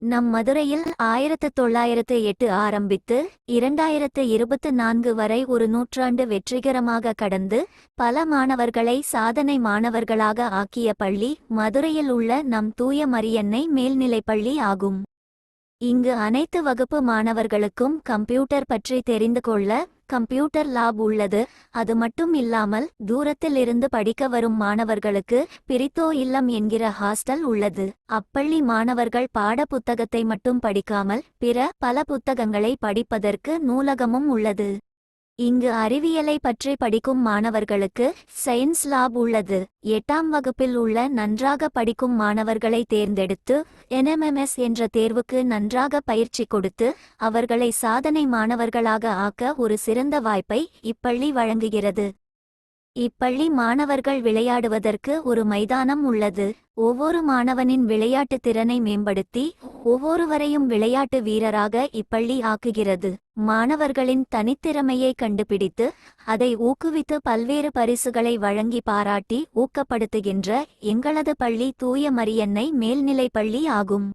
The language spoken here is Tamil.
நம் மதுரையில் 1908 ஆரம்பித்து 2024 வரை ஒரு நூற்றாண்டு வெற்றிகரமாக கடந்து பல மாணவர்களை சாதனை மாணவர்களாக ஆக்கிய பள்ளி மதுரையில் உள்ள நம் தூய மரியன்னை மேல்நிலைப்பள்ளி ஆகும். இங்கு அனைத்து வகுப்பு மாணவர்களுக்கும் கம்ப்யூட்டர் பற்றி தெரிந்து கொள்ள கம்ப்யூட்டர் லாப் உள்ளது. அது மட்டும் இல்லாமல் தூரத்தில் இருந்து படிக்க வரும் மாணவர்களுக்கு பிரித்தோ இல்லம் என்கிற ஹாஸ்டல் உள்ளது. அப்பள்ளி மாணவர்கள் பாட புத்தகத்தை மட்டும் படிக்காமல் பிற பல புத்தகங்களை படிப்பதற்கு நூலகமும் உள்ளது. இங்கு அறிவியலை பற்றி படிக்கும் மாணவர்களுக்கு சயின்ஸ் லாப் உள்ளது. 8ஆம் வகுப்பில் உள்ள நன்றாக படிக்கும் மாணவர்களை தேர்ந்தெடுத்து NMMS என்ற தேர்வுக்கு நன்றாக பயிற்சி கொடுத்து அவர்களை சாதனை மாணவர்களாக ஆக்க ஒரு சிறந்த வாய்ப்பை இப்பள்ளி வழங்குகிறது. இப்பள்ளி மாணவர்கள் விளையாடுவதற்கு ஒரு மைதானம் உள்ளது. ஒவ்வொரு மாணவனின் விளையாட்டு திறனை மேம்படுத்தி ஒவ்வொருவரையும் விளையாட்டு வீரராக இப்பள்ளி ஆக்குகிறது. மாணவர்களின் தனித்திறமையை கண்டுபிடித்து அதை ஊக்குவித்து பல்வேறு பரிசுகளை வழங்கி பாராட்டி ஊக்கப்படுத்துகின்ற எங்களது பள்ளி தூய மரியன்னை மேல்நிலைப்பள்ளி ஆகும்.